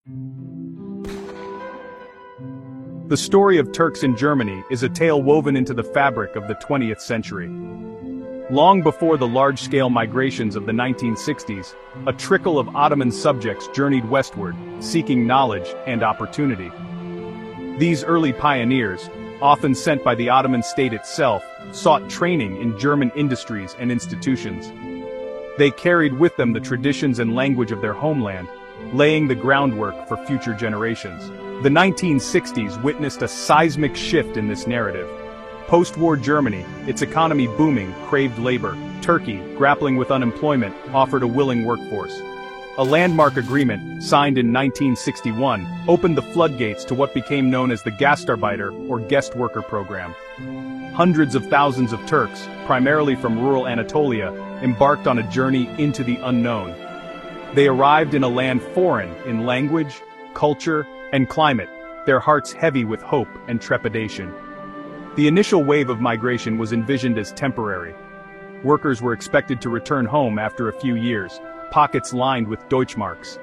The story of Turks in Germany is a tale woven into the fabric of the 20th century. Long before the large-scale migrations of the 1960s, a trickle of Ottoman subjects journeyed westward, seeking knowledge and opportunity. These early pioneers, often sent by the Ottoman state itself, sought training in German industries and institutions. They carried with them the traditions and language of their homeland, laying the groundwork for future generations. The 1960s witnessed a seismic shift in this narrative. Post-war Germany, its economy booming, craved labor. Turkey, grappling with unemployment, offered a willing workforce. A landmark agreement, signed in 1961, opened the floodgates to what became known as the Gastarbeiter, or guest worker program. Hundreds of thousands of Turks, primarily from rural Anatolia, embarked on a journey into the unknown. They arrived in a land foreign in language, culture, and climate, their hearts heavy with hope and trepidation. The initial wave of migration was envisioned as temporary. Workers were expected to return home after a few years, pockets lined with Deutschmarks.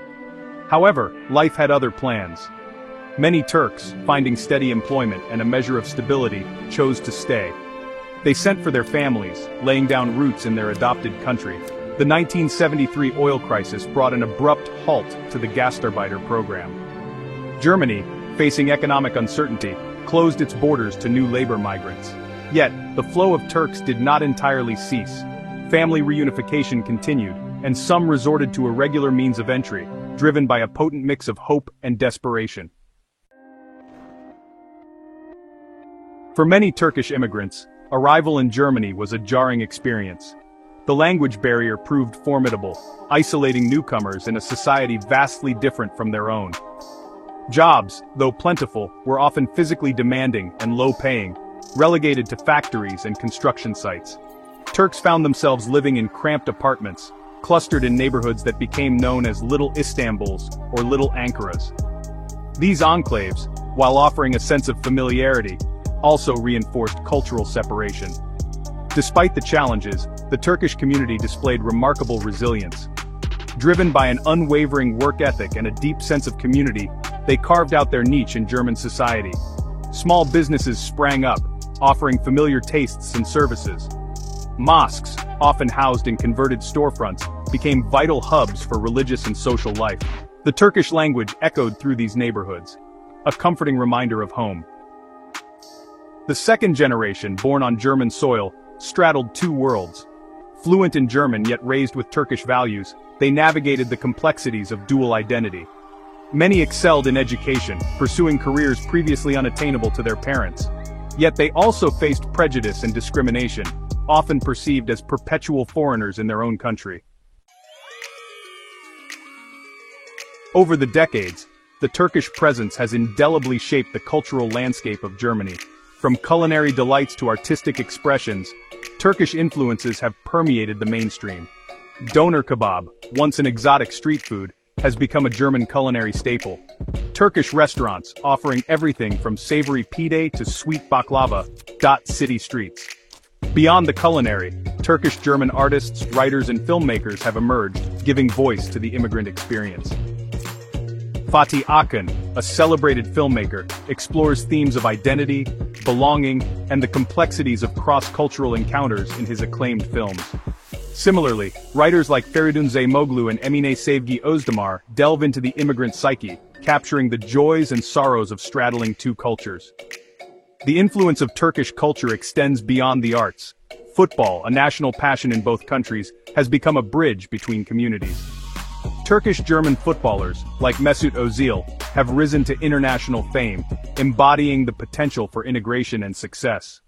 However, life had other plans. Many Turks, finding steady employment and a measure of stability, chose to stay. They sent for their families, laying down roots in their adopted country. The 1973 oil crisis brought an abrupt halt to the Gastarbeiter program. Germany, facing economic uncertainty, closed its borders to new labor migrants. Yet, the flow of Turks did not entirely cease. Family reunification continued, and some resorted to irregular means of entry, driven by a potent mix of hope and desperation. For many Turkish immigrants, arrival in Germany was a jarring experience. The language barrier proved formidable, isolating newcomers in a society vastly different from their own. Jobs, though plentiful, were often physically demanding and low-paying, relegated to factories and construction sites. Turks found themselves living in cramped apartments, clustered in neighborhoods that became known as Little Istanbuls or Little Ankaras. These enclaves, while offering a sense of familiarity, also reinforced cultural separation. Despite the challenges, the Turkish community displayed remarkable resilience. Driven by an unwavering work ethic and a deep sense of community, they carved out their niche in German society. Small businesses sprang up, offering familiar tastes and services. Mosques, often housed in converted storefronts, became vital hubs for religious and social life. The Turkish language echoed through these neighborhoods, a comforting reminder of home. The second generation, born on German soil, straddled two worlds. Fluent in German yet raised with Turkish values, they navigated the complexities of dual identity. Many excelled in education, pursuing careers previously unattainable to their parents. Yet they also faced prejudice and discrimination, often perceived as perpetual foreigners in their own country. Over the decades, the Turkish presence has indelibly shaped the cultural landscape of Germany. From culinary delights to artistic expressions, Turkish influences have permeated the mainstream. Doner kebab, once an exotic street food, has become a German culinary staple. Turkish restaurants, offering everything from savory pide to sweet baklava, dot city streets. Beyond the culinary, Turkish-German artists, writers and filmmakers have emerged, giving voice to the immigrant experience. Fatih Akın, a celebrated filmmaker, explores themes of identity, belonging, and the complexities of cross-cultural encounters in his acclaimed films. Similarly, writers like Feridun Zeymoglu and Emine Sevgi Özdemir delve into the immigrant psyche, capturing the joys and sorrows of straddling two cultures. The influence of Turkish culture extends beyond the arts. Football, a national passion in both countries, has become a bridge between communities. Turkish-German footballers, like Mesut Özil, have risen to international fame, embodying the potential for integration and success.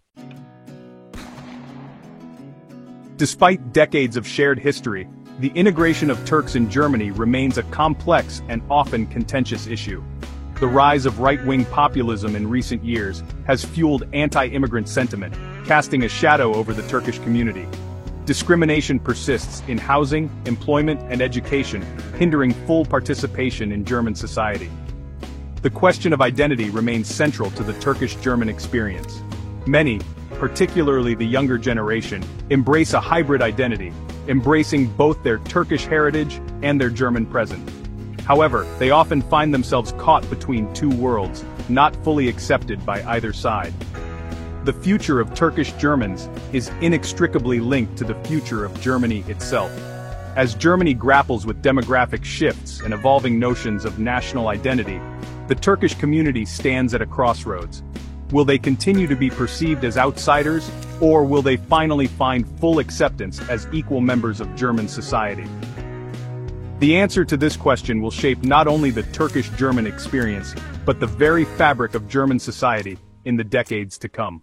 Despite decades of shared history, the integration of Turks in Germany remains a complex and often contentious issue. The rise of right-wing populism in recent years has fueled anti-immigrant sentiment, casting a shadow over the Turkish community. Discrimination persists in housing, employment, and education, hindering full participation in German society. The question of identity remains central to the Turkish-German experience. Many, particularly the younger generation, embrace a hybrid identity, embracing both their Turkish heritage and their German present. However, they often find themselves caught between two worlds, not fully accepted by either side. The future of Turkish Germans is inextricably linked to the future of Germany itself. As Germany grapples with demographic shifts and evolving notions of national identity, the Turkish community stands at a crossroads. Will they continue to be perceived as outsiders, or will they finally find full acceptance as equal members of German society? The answer to this question will shape not only the Turkish-German experience, but the very fabric of German society in the decades to come.